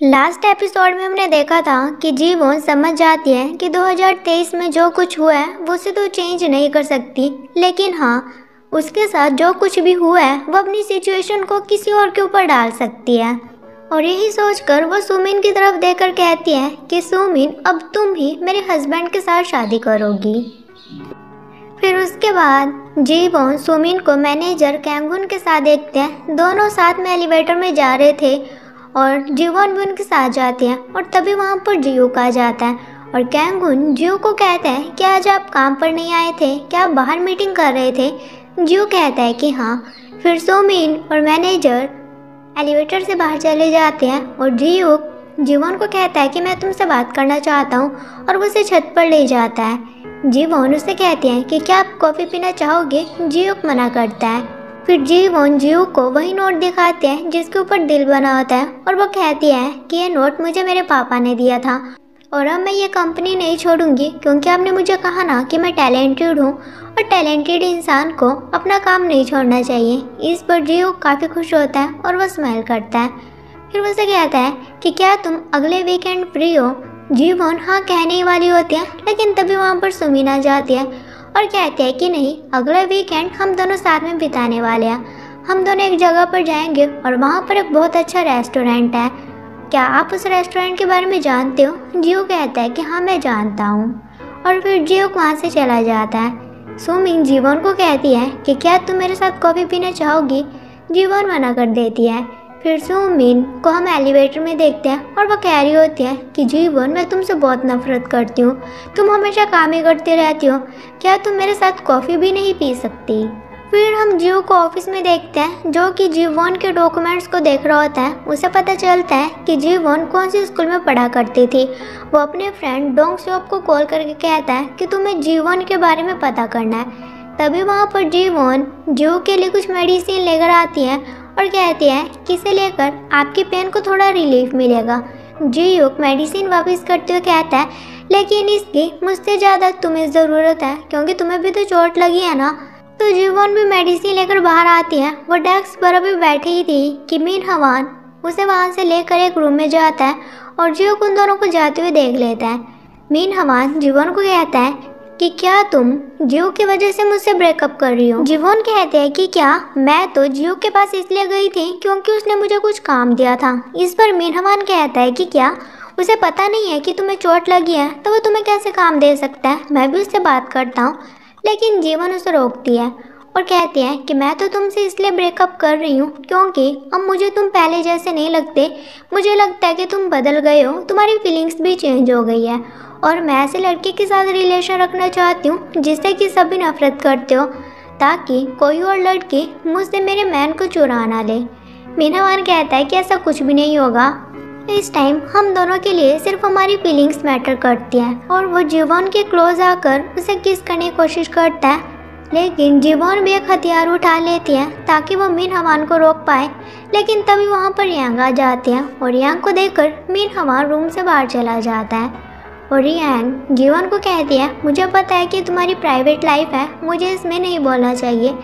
Last episode में हमने देखा था कि जीवोन समझ जाती है कि 2023 में जो कुछ हुआ है वो उसे तो चेंज नहीं कर सकती, लेकिन हाँ, उसके साथ जो कुछ भी हुआ है वो अपनी सिचुएशन को किसी और के ऊपर डाल सकती है। और यही सोचकर वो सुमिन की तरफ देखकर कहती है कि सुमिन, अब तुम ही मेरे हस्बैंड के साथ शादी करोगी। फिर उसके बाद जीवोन सुमिन को मैनेजर कैंगुन के साथ देखते हैं। दोनों साथ में एलिवेटर में जा रहे थे और जीवोन भी उनके साथ जाते हैं और तभी वहाँ पर जियो आ जाता है और कैंगुन जियो को कहता है कि आज आप काम पर नहीं आए थे, क्या आप बाहर मीटिंग कर रहे थे? जियो कहता है कि हाँ। फिर सुमिन और मैनेजर एलिवेटर से बाहर चले जाते हैं और जियो जीवोन को कहता है कि मैं तुमसे बात करना चाहता हूँ और वो उसे छत पर ले जाता है। जीवोन उससे कहते हैं कि क्या आप कॉफ़ी पीना चाहोगे? जियो मना करता है। फिर जीवोन जियो को वही नोट दिखाते हैं जिसके ऊपर दिल बना होता है और वो कहती है कि ये नोट मुझे मेरे पापा ने दिया था और अब मैं ये कंपनी नहीं छोड़ूंगी क्योंकि आपने मुझे कहा ना कि मैं टैलेंटेड हूँ और टैलेंटेड इंसान को अपना काम नहीं छोड़ना चाहिए। इस पर जियो काफ़ी खुश होता है और वह स्माइल करता है। फिर वो उसे कहता है कि क्या तुम अगले वीकेंड फ्री हो? जीवोन हाँ कहने ही वाली होती है, लेकिन तभी वहाँ पर सुमिन आ जाती है और कहती है कि नहीं, अगला वीकेंड हम दोनों साथ में बिताने वाले हैं। हम दोनों एक जगह पर जाएंगे और वहाँ पर एक बहुत अच्छा रेस्टोरेंट है। क्या आप उस रेस्टोरेंट के बारे में जानते हो? जियो कहता है कि हाँ मैं जानता हूँ और फिर जियो वहाँ से चला जाता है। सुमिन जीवोन को कहती है कि क्या तुम मेरे साथ कॉफ़ी पीना चाहोगी? जीवोन मना कर देती है। फिर सुमिन को हम एलिवेटर में देखते हैं और वह कह रही होती है कि जीवोन, मैं तुमसे बहुत नफरत करती हूँ, तुम हमेशा काम ही करती रहती हो, क्या तुम मेरे साथ कॉफ़ी भी नहीं पी सकती? फिर हम जियो को ऑफिस में देखते हैं जो कि जीवोन के डॉक्यूमेंट्स को देख रहा होता है। उसे पता चलता है कि जीवोन कौन सी स्कूल में पढ़ा करती थी। वो अपने फ्रेंड डोंग सियोप को कॉल करके कहता है कि तुम्हें जीवोन के बारे में पता करना है। तभी वहाँ पर जीवोन जियो के लिए कुछ मेडिसिन लेकर आती है और कहती है कि इसे लेकर आपकी पेन को थोड़ा रिलीफ मिलेगा। जियो मेडिसिन वापस करते हुए कहता है, लेकिन इसकी मुझसे ज़्यादा तुम्हें ज़रूरत है क्योंकि तुम्हें भी तो चोट लगी है ना। तो जीवोन भी मेडिसिन लेकर बाहर आती है। वो डेस्क पर अभी बैठी ही थी कि मिन हवान उसे वहाँ से लेकर एक रूम में जाता है और जियो उन दोनों को जाते हुए देख लेता है। मिन हवान जीवोन को कहता है कि क्या तुम जियो की वजह से मुझसे ब्रेकअप कर रही हो? जीवोन कहते हैं कि क्या, मैं तो जियो के पास इसलिए गई थी क्योंकि उसने मुझे कुछ काम दिया था। इस पर मिन हवान कहता है कि क्या उसे पता नहीं है कि तुम्हें चोट लगी है तो वो तुम्हें कैसे काम दे सकता है? मैं भी उससे बात करता हूँ। लेकिन जीवन उसे रोकती है और कहती है कि मैं तो तुमसे इसलिए ब्रेकअप कर रही हूँ क्योंकि अब मुझे तुम पहले जैसे नहीं लगते। मुझे लगता है कि तुम बदल गए हो, तुम्हारी फीलिंग्स भी चेंज हो गई है और मैं ऐसे लड़के के साथ रिलेशन रखना चाहती हूँ जिससे कि सभी नफरत करते हो, ताकि कोई और लड़की मुझसे मेरे मैन को चुरा ना ले। मीनावान कहता है कि ऐसा कुछ भी नहीं होगा। इस टाइम हम दोनों के लिए सिर्फ हमारी फीलिंग्स मैटर करती हैं और वो जीवोन के क्लोज आकर उसे किस करने की कोशिश करता है, लेकिन जीवोन भी एक हथियार उठा लेती है ताकि वो मिन हवान को रोक पाए। लेकिन तभी वहाँ पर यांग आ जाते हैं और यांग को देखकर मिन हवान रूम से बाहर चला जाता है और यांग जीवन को कहती है, मुझे पता है कि तुम्हारी प्राइवेट लाइफ है, मुझे इसमें नहीं बोलना चाहिए,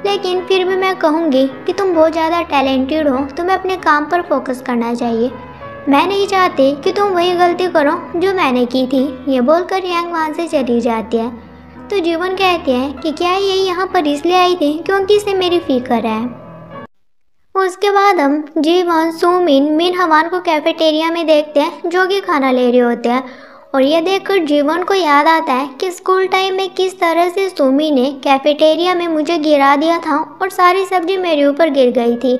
लेकिन फिर भी मैं कहूँगी कि तुम बहुत ज़्यादा टैलेंटेड हो, तुम्हें अपने काम पर फोकस करना चाहिए। मैं नहीं चाहती कि तुम वही गलती करो जो मैंने की थी। ये बोलकर यांग वहाँ से चली जाती है। तो जीवन कहती है कि क्या ये यहाँ पर इसलिए आई थी क्योंकि इसे मेरी फिक्र है। उसके बाद हम जीवन सुमिन मिन हवान को कैफेटेरिया में देखते हैं जो कि खाना ले रहे होते हैं और यह देखकर जीवन को याद आता है कि स्कूल टाइम में किस तरह से सुमी ने कैफेटेरिया में मुझे गिरा दिया था और सारी सब्जी मेरे ऊपर गिर गई थी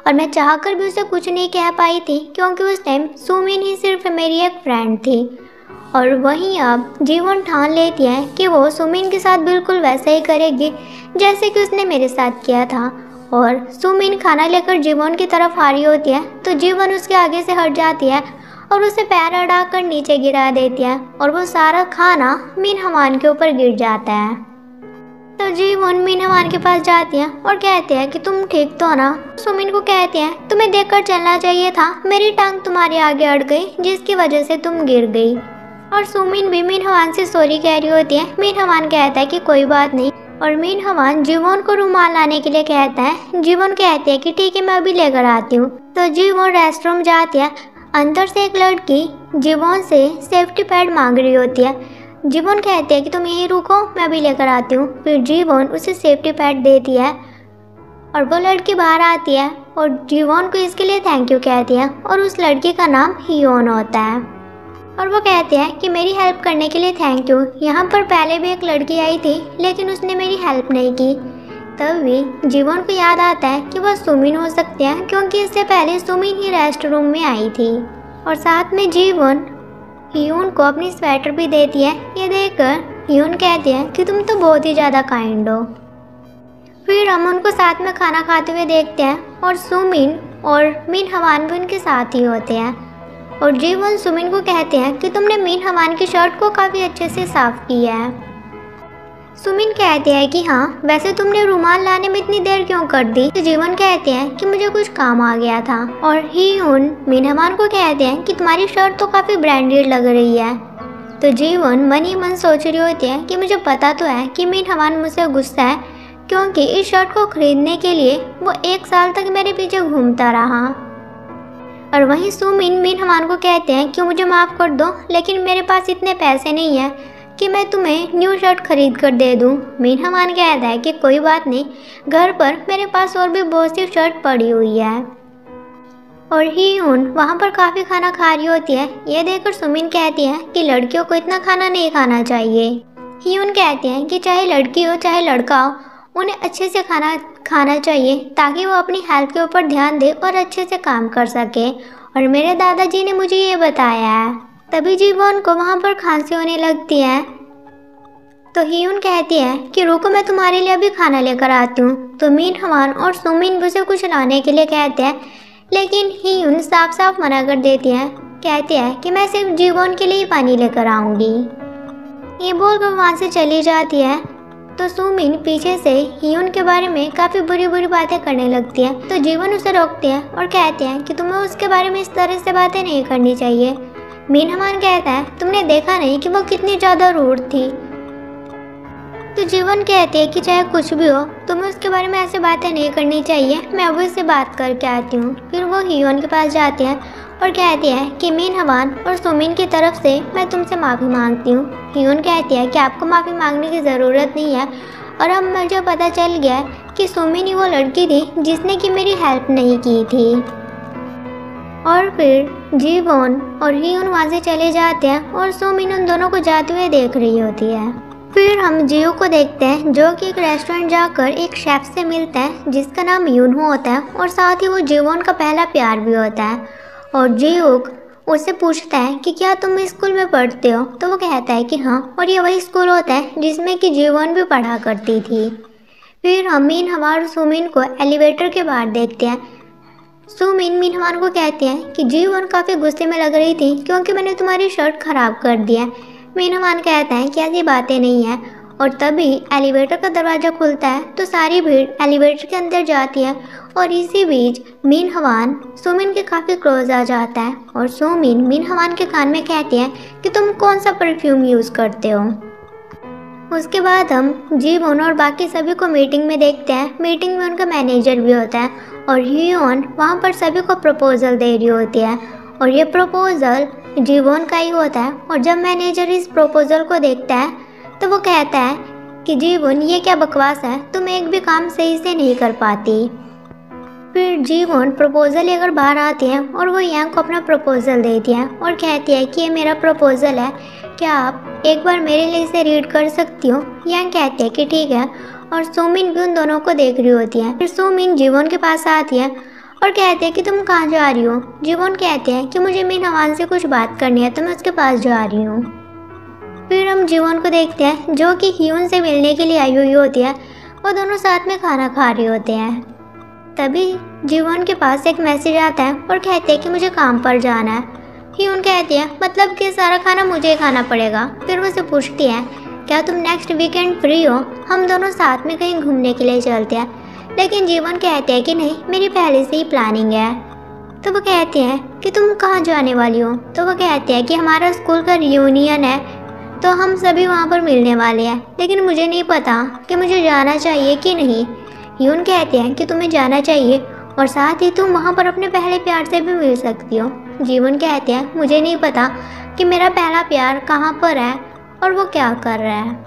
और मैं चाहकर भी उसे कुछ नहीं कह पाई थी क्योंकि उस टाइम सुमिन ही सिर्फ मेरी एक फ्रेंड थी। और वहीं अब जीवन ठान लेती है कि वो सुमिन के साथ बिल्कुल वैसा ही करेगी जैसे कि उसने मेरे साथ किया था। और सुमिन खाना लेकर जीवन की तरफ आ रही होती है तो जीवन उसके आगे से हट जाती है और उसे पैर अड़ाकर नीचे गिरा देती है और वो सारा खाना मिन हवान के ऊपर गिर जाता है। तो जीवन मिन हवान के पास जाती है और कहती है कि तुम ठीक तो ना। सुमिन को कहती है, तुम्हें देखकर चलना चाहिए था, मेरी टांग तुम्हारे आगे अड़ गई जिसकी वजह से तुम गिर गई। और सुमिन भी मिन हवान से सॉरी कह रही होती है। मिन हवान कहता है कि कोई बात नहीं और मिन हवान जीवन को रुमाल लाने के लिए कहता है। जीवन कहती है कि ठीक है मैं अभी लेकर आती हूँ। तो जीवन रेस्टरूम जाती है। अंदर से एक लड़की जीवन से सेफ्टी पैड मांग रही होती है। जीवन कहती है कि तुम यहीं रुको, मैं अभी लेकर आती हूँ। फिर जीवन उसे सेफ्टी पैड देती है और वो लड़की बाहर आती है और जीवन को इसके लिए थैंक यू कहती है और उस लड़की का नाम हियोन होता है। और वो कहती है कि मेरी हेल्प करने के लिए थैंक यू। यहाँ पर पहले भी एक लड़की आई थी लेकिन उसने मेरी हेल्प नहीं की। तभी जीवन को याद आता है कि वह सुमिन हो सकती है क्योंकि इससे पहले सुमिन ही रेस्ट रूम में आई थी। और साथ में जीवन हियोन को अपनी स्वेटर भी देती है। ये देखकर हियोन कहती है कि तुम तो बहुत ही ज़्यादा काइंड हो। फिर हम उनको साथ में खाना खाते हुए देखते हैं और सुमिन और मिन हवान भी उनके साथ ही होते हैं। और जीवन सुमिन को कहते हैं कि तुमने मिन हवान की शर्ट को काफ़ी अच्छे से साफ किया है। सुमिन कहते हैं कि हाँ, वैसे तुमने रुमाल लाने में इतनी देर क्यों कर दी? तो जीवन कहते हैं कि मुझे कुछ काम आ गया था। और हियोन मिन हवान को कहते हैं कि तुम्हारी शर्ट तो काफ़ी ब्रांडेड लग रही है। तो जीवन मन ही मन सोच रही होती है कि मुझे पता तो है कि मिन हवान मुझसे गुस्सा है क्योंकि इस शर्ट को खरीदने के लिए वो 1 साल तक मेरे पीछे घूमता रहा। और वहीं सुमिन मिन हवान को कहते हैं कि मुझे माफ़ कर दो लेकिन मेरे पास इतने पैसे नहीं है कि मैं तुम्हें न्यू शर्ट खरीद कर दे दूँ। मिन हवान कहता है कि कोई बात नहीं, घर पर मेरे पास और भी बहुत सी शर्ट पड़ी हुई है। और हियोन वहाँ पर काफ़ी खाना खा रही होती है। ये देखकर सुमिन कहती है कि लड़कियों को इतना खाना नहीं खाना चाहिए। हियोन कहते हैं कि चाहे लड़की हो चाहे लड़का हो, उन्हें अच्छे से खाना चाहिए ताकि वो अपनी हेल्थ के ऊपर ध्यान दे और अच्छे से काम कर सके। और मेरे दादाजी ने मुझे ये बताया है। तभी जीवन को वहाँ पर खांसी होने लगती है। तो हियोन कहती है कि रुको, मैं तुम्हारे लिए अभी खाना लेकर आती हूँ। तो मिन हवान और सुमिन उसे कुछ लाने के लिए कहते हैं लेकिन हियोन साफ साफ मना कर देती है। कहती है कि मैं सिर्फ जीवन के लिए ही पानी लेकर आऊँगी। ये बोलकर वहाँ से चली जाती है। तो सुमिन पीछे से हियोन के बारे में काफ़ी बुरी बुरी बातें करने लगती है। तो जीवन उसे रोकती है और कहते हैं कि तुम्हें उसके बारे में इस तरह से बातें नहीं करनी चाहिए। मिन हवान कहता है तुमने देखा नहीं कि वो कितनी ज़्यादा रूड थी। तो जीवन कहती है कि चाहे कुछ भी हो, तुम्हें उसके बारे में ऐसे बातें नहीं करनी चाहिए, मैं अभी उससे बात करके आती हूँ। फिर वो हियोन के पास जाती है और कहती है कि मिन हवान और सुमिन की तरफ से मैं तुमसे माफ़ी मांगती हूँ। हियोन कहती है कि आपको माफ़ी मांगने की ज़रूरत नहीं है और अब मुझे पता चल गया कि सुमिन ही वो लड़की थी जिसने कि मेरी हेल्प नहीं की थी। और फिर जीवन और हियोन वहाँ से चले जाते हैं और सुमिन उन दोनों को जाते हुए देख रही होती है। फिर हम जियो को देखते हैं जो कि एक रेस्टोरेंट जाकर एक शेफ से मिलता है जिसका नाम यूनहो होता है और साथ ही वो जीवन का पहला प्यार भी होता है। और जियोक उससे पूछता है कि क्या तुम इस स्कूल में पढ़ते हो? तो वो कहता है कि हाँ, और ये वही स्कूल होता है जिसमें कि जीवन भी पढ़ा करती थी। फिर हम मिन हवान और सुमिन को एलिवेटर के बाहर देखते हैं। सुमिन मिन हवान को कहते हैं कि जीवन काफ़ी गुस्से में लग रही थी क्योंकि मैंने तुम्हारी शर्ट खराब कर दिया। मिन हवान कहता है कि ऐसी बातें नहीं हैं। और तभी एलिवेटर का दरवाज़ा खुलता है तो सारी भीड़ एलिवेटर के अंदर जाती है और इसी बीच मिन हवान सुमिन के काफ़ी क्लोज आ जाता है और सुमिन मिन हवान के कान में कहती है कि तुम कौन सा परफ्यूम यूज़ करते हो। उसके बाद हम जीवन और बाकी सभी को मीटिंग में देखते हैं। मीटिंग में उनका मैनेजर भी होता है और हियोन वहाँ पर सभी को प्रपोजल दे रही होती है और ये प्रपोजल जीवन का ही होता है। और जब मैनेजर इस प्रपोजल को देखता है तो वो कहता है कि जीवन ये क्या बकवास है, तुम एक भी काम सही से नहीं कर पाती। फिर जीवन प्रपोजल लेकर बाहर आती है और वो यांग को अपना प्रपोजल देती है और कहती है कि ये मेरा प्रपोजल है, क्या आप एक बार मेरे लिए इसे रीड कर सकती हो? यांग कहती है कि ठीक है और सुमिन भी उन दोनों को देख रही होती है। फिर सुमिन जीवन के पास आती है और कहते हैं कि तुम कहाँ जा रही हो? जीवन कहते हैं कि मुझे मिन हवान से कुछ बात करनी है तो मैं उसके पास जा रही हूँ। फिर हम जीवन को देखते हैं जो कि हियोन से मिलने के लिए आई हुई होती है। वो दोनों साथ में खाना खा रहे होते हैं। तभी जीवन के पास एक मैसेज आता है और कहते हैं कि मुझे काम पर जाना है। हियोन कहती है मतलब कि सारा खाना मुझे खाना पड़ेगा। फिर वो उसे पूछती है क्या तुम नेक्स्ट वीकेंड फ्री हो, हम दोनों साथ में कहीं घूमने के लिए चलते हैं। लेकिन जीवन कहते हैं कि नहीं, मेरी पहले से ही प्लानिंग है। तो वो कहते हैं कि तुम कहाँ जाने वाली हो? तो वो कहते हैं कि हमारा स्कूल का रियूनियन है तो हम सभी वहाँ पर मिलने वाले हैं, लेकिन मुझे नहीं पता कि मुझे जाना चाहिए कि नहीं। यून कहते हैं कि तुम्हें जाना चाहिए और साथ ही तुम वहाँ पर अपने पहले प्यार से भी मिल सकती हो। जीवन कहते हैं मुझे नहीं पता कि मेरा पहला प्यार कहाँ पर है और वो क्या कर रहा है।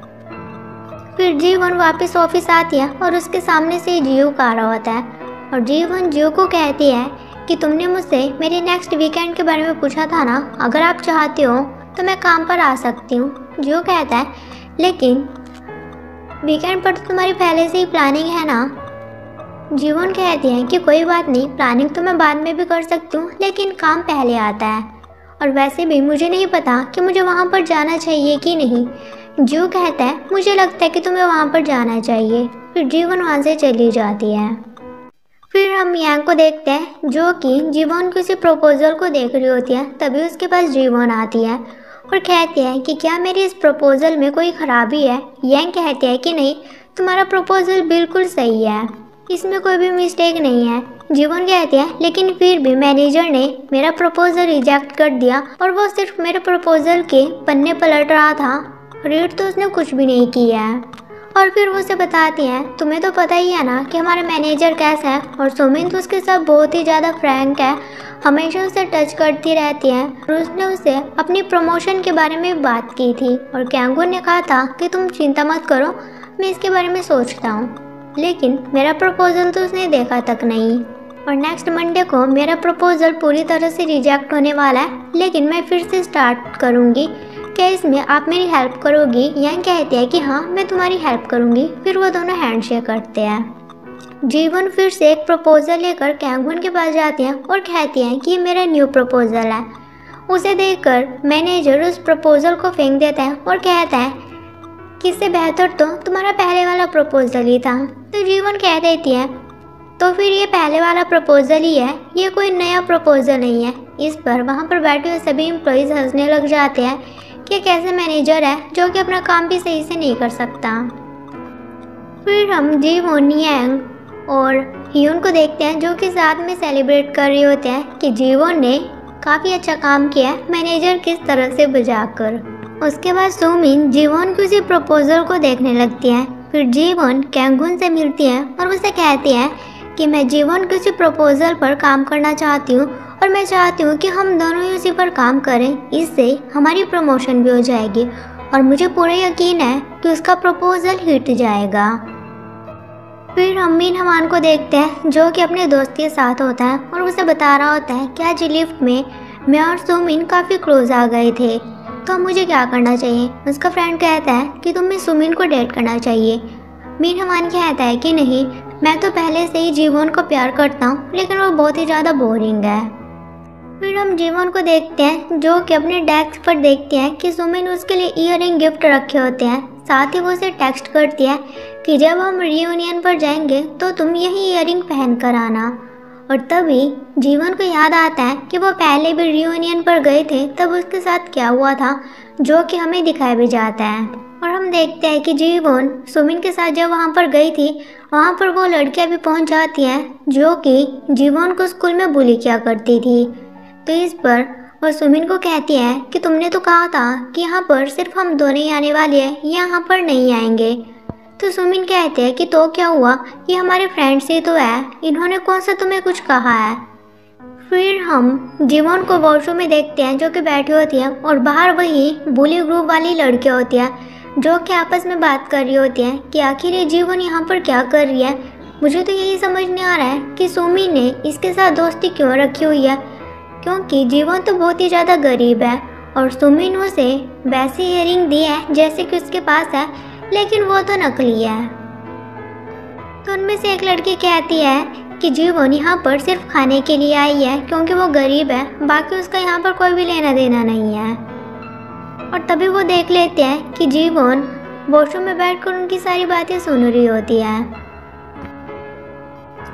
फिर जीवन वापस ऑफिस आती है और उसके सामने से जीव आ रहा होता है और जीवन जीव को कहती है कि तुमने मुझसे मेरे नेक्स्ट वीकेंड के बारे में पूछा था ना, अगर आप चाहते हो तो मैं काम पर आ सकती हूँ। जीव कहता है लेकिन वीकेंड पर तो तुम्हारी पहले से ही प्लानिंग है ना। जीवन कहती है कि कोई बात नहीं, प्लानिंग तो मैं बाद में भी कर सकती हूँ लेकिन काम पहले आता है, और वैसे भी मुझे नहीं पता कि मुझे वहाँ पर जाना चाहिए कि नहीं। जीव कहता है मुझे लगता है कि तुम्हें वहाँ पर जाना चाहिए। फिर जीवन वहाँ से चली जाती है। फिर हम यांग को देखते हैं जो कि जीवन किसी प्रपोजल को देख रही होती है। तभी उसके पास जीवन आती है और कहती है कि क्या मेरी इस प्रपोजल में कोई खराबी है। यांग कहती है कि नहीं, तुम्हारा प्रपोजल बिल्कुल सही है, इसमें कोई भी मिस्टेक नहीं है। जीवन कहती है लेकिन फिर भी मैनेजर ने मेरा प्रपोजल रिजेक्ट कर दिया और वो सिर्फ मेरे प्रपोजल के पन्ने पलट रहा था, रीड तो उसने कुछ भी नहीं किया है। और फिर वो उसे बताती है तुम्हें तो पता ही है ना कि हमारा मैनेजर कैसा है, और सुमिन तो उसके साथ बहुत ही ज़्यादा फ्रैंक है, हमेशा उसे टच करती रहती है। और उसने उसे अपनी प्रमोशन के बारे में बात की थी और कैंगून ने कहा था कि तुम चिंता मत करो, मैं इसके बारे में सोचता हूँ। लेकिन मेरा प्रपोजल तो उसने देखा तक नहीं, और नेक्स्ट मंडे को मेरा प्रपोजल पूरी तरह से रिजेक्ट होने वाला है, लेकिन मैं फिर से स्टार्ट करूँगी, क्या इसमें आप मेरी हेल्प करोगी। यांग कहती है कि हाँ मैं तुम्हारी हेल्प करूँगी। फिर वो दोनों हैंडशेक करते हैं। जीवन फिर से एक प्रपोजल लेकर कैंगून के पास जाती है और कहती है कि ये मेरा न्यू प्रपोजल है। उसे देखकर मैनेजर उस प्रपोजल को फेंक देता है और कहता है कि इससे बेहतर तो तुम्हारा पहले वाला प्रपोजल ही था। तो जीवन कह देती है तो फिर ये पहले वाला प्रपोजल ही है, ये कोई नया प्रपोजल नहीं है। इस पर वहाँ पर बैठे हुए सभी एम्प्लॉइज हंसने लग जाते हैं कि कैसे मैनेजर है जो कि अपना काम भी सही से नहीं कर सकता। फिर हम जीवन, यांग और ह्यून को देखते हैं जो कि साथ में सेलिब्रेट कर रहे होते हैं कि जीवन ने काफ़ी अच्छा काम किया है मैनेजर किस तरह से बुझाकर। उसके बाद सुमिन जीवन की उसी प्रपोजल को देखने लगती है। फिर जीवन कैंगून से मिलती है और उसे कहती है कि मैं जीवन की उसी प्रपोजल पर काम करना चाहती हूँ और मैं चाहती हूँ कि हम दोनों ही उसी पर काम करें, इससे हमारी प्रमोशन भी हो जाएगी और मुझे पूरा यकीन है कि उसका प्रपोजल हिट जाएगा। फिर हम मीन हवान को देखते हैं जो कि अपने दोस्त के साथ होता है और उसे बता रहा होता है कि आज लिफ्ट में मैं और सुमिन काफ़ी क्लोज आ गए थे, तो अब मुझे क्या करना चाहिए। उसका फ्रेंड कहता है कि तुम्हें सुमिन को डेट करना चाहिए। मीन हवान कहता है कि नहीं, मैं तो पहले से ही जीवन को प्यार करता हूँ, लेकिन वो बहुत ही ज़्यादा बोरिंग है। फिर हम जीवन को देखते हैं जो कि अपने डेस्क पर देखते हैं कि सुमिन उसके लिए ईयरिंग गिफ्ट रखे होते हैं। साथ ही वो उसे टेक्स्ट करती है कि जब हम रियूनियन पर जाएंगे तो तुम यही ईयरिंग पहन कर आना। और तभी जीवन को याद आता है कि वो पहले भी रियूनियन पर गए थे, तब उसके साथ क्या हुआ था, जो कि हमें दिखाया भी जाता है। और हम देखते हैं कि जीवन सुमिन के साथ जब वहाँ पर गई थी, वहाँ पर वो लड़कियाँ भी पहुँच जाती हैं जो कि जीवन को स्कूल में बुली किया करती थी। तो इस पर वो सुमिन को कहती है कि तुमने तो कहा था कि यहाँ पर सिर्फ हम दोनों ही आने वाले हैं, यहाँ पर नहीं आएंगे। तो सुमिन कहते हैं कि तो क्या हुआ, ये हमारे फ्रेंड्स ही तो है, इन्होंने कौन सा तुम्हें कुछ कहा है। फिर हम जीवन को वॉशरूम में देखते हैं जो कि बैठी होती है और बाहर वही बुली ग्रुप वाली लड़कियाँ होती हैं जो कि आपस में बात कर रही होती हैं कि आखिर ये जीवन यहाँ पर क्या कर रही है। मुझे तो यही समझ नहीं आ रहा है कि सुमिन ने इसके साथ दोस्ती क्यों रखी हुई है, क्योंकि जीवन तो बहुत ही ज़्यादा गरीब है और सुमिन उसे वैसी ईयरिंग दी है जैसे कि उसके पास है, लेकिन वो तो नकली है। तो उनमें से एक लड़की कहती है कि जीवन यहाँ पर सिर्फ खाने के लिए आई है क्योंकि वो गरीब है, बाकी उसका यहाँ पर कोई भी लेना देना नहीं है। और तभी वो देख लेते हैं कि जीवन वॉशरूम में बैठकर उनकी सारी बातें सुन रही होती है।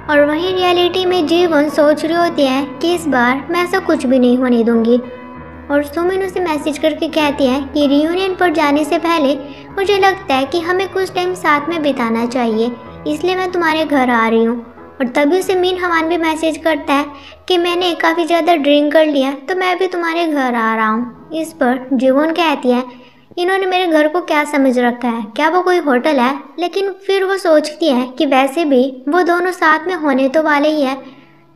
और वहीं रियलिटी में जीवन सोच रही होती है कि इस बार मैं ऐसा कुछ भी नहीं होने दूंगी। और सुमिन उसे मैसेज करके कहती है कि रियूनियन पर जाने से पहले मुझे लगता है कि हमें कुछ टाइम साथ में बिताना चाहिए, इसलिए मैं तुम्हारे घर आ रही हूँ। और तभी उसे मीन हवान भी मैसेज करता है कि मैंने काफ़ी ज़्यादा ड्रिंक कर लिया, तो मैं भी तुम्हारे घर आ रहा हूँ। इस पर जीवन कहती है इन्होंने मेरे घर को क्या समझ रखा है, क्या वो कोई होटल है। लेकिन फिर वो सोचती है कि वैसे भी वो दोनों साथ में होने तो वाले ही है,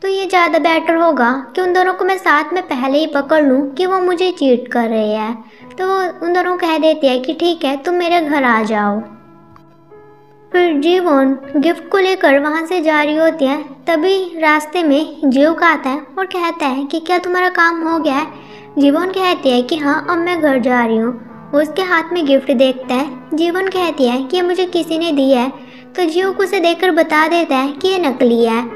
तो ये ज़्यादा बेटर होगा कि उन दोनों को मैं साथ में पहले ही पकड़ लूँ कि वो मुझे चीट कर रहे हैं। तो वो उन दोनों को कह देती है कि ठीक है, तुम मेरे घर आ जाओ। फिर जीवोन गिफ्ट को लेकर वहाँ से जा रही होती है। तभी रास्ते में जीवक आता है और कहता है कि क्या तुम्हारा काम हो गया है। जीवोन कहती है कि हाँ, अब मैं घर जा रही हूँ। वो उसके हाथ में गिफ्ट देखता है। जीवोन कहती है कि ये मुझे किसी ने दिया है। तो जीवक उसे देखकर बता देता है कि ये नकली है।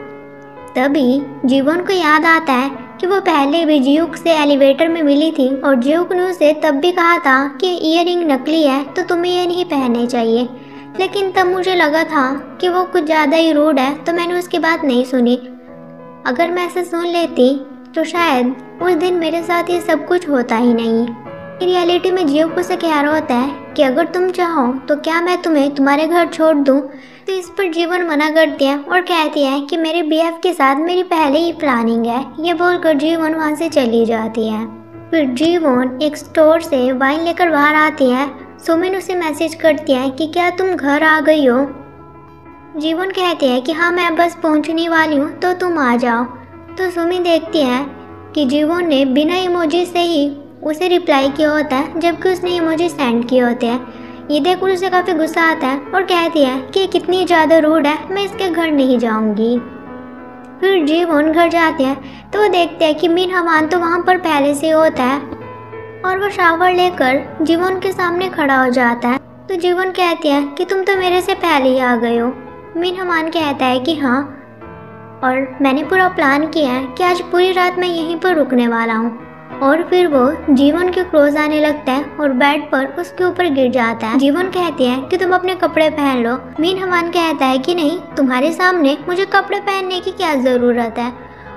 तभी जीवोन को याद आता है कि वो पहले भी जीवक से एलिवेटर में मिली थी और जीवक ने उसे तब भी कहा था कि ईयरिंग नकली है तो तुम्हें ये नहीं पहनने चाहिए। लेकिन तब मुझे लगा था कि वो कुछ ज़्यादा ही रूड है, तो मैंने उसकी बात नहीं सुनी। अगर मैं ऐसे सुन लेती तो शायद उस दिन मेरे साथ ये सब कुछ होता ही नहीं। रियलिटी में जीवक उसे कह रहा होता है कि अगर तुम चाहो तो क्या मैं तुम्हें तुम्हारे घर छोड़ दूँ। तो इस पर जीवन मना करती है और कहती है कि मेरे बीएफ के साथ मेरी पहले ही प्लानिंग है। ये बोलकर जीवन वहाँ से चली जाती है। फिर जीवन एक स्टोर से वाइन लेकर बाहर आती है। सुमिन उसे मैसेज करती है कि क्या तुम घर आ गई हो। जीवन कहती है कि हाँ, मैं बस पहुँचने वाली हूँ, तो तुम आ जाओ। तो सुमिन देखती है कि जीवन ने बिना इमोजी से ही उसे रिप्लाई किया होता है, जबकि उसने इमोजी सेंड किए होते हैं। ये देखकर उसे काफ़ी गुस्सा आता है और कहती है कि कितनी ज़्यादा रूड है, मैं इसके घर नहीं जाऊंगी। फिर जीवन घर जाते हैं तो वो देखते हैं कि मिन हवान तो वहाँ पर पहले से होता है और वो शावर लेकर जीवन के सामने खड़ा हो जाता है। तो जीवन कहती है कि तुम तो मेरे से पहले ही आ गए हो। मिन हवान कहता है कि हाँ, और मैंने पूरा प्लान किया है कि आज पूरी रात मैं यहीं पर रुकने वाला हूँ। और फिर वो जीवन के क्लोज आने लगता है और बेड पर उसके ऊपर गिर जाता है। जीवन कहती है कि तुम अपने कपड़े पहन लो। मिन हवान कहता है कि नहीं, तुम्हारे सामने मुझे कपड़े पहनने की क्या ज़रूरत है।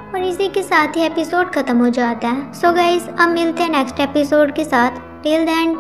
और इसी के साथ ही एपिसोड खत्म हो जाता है। सो गाइस, अब मिलते हैं नेक्स्ट एपिसोड के साथ। Till then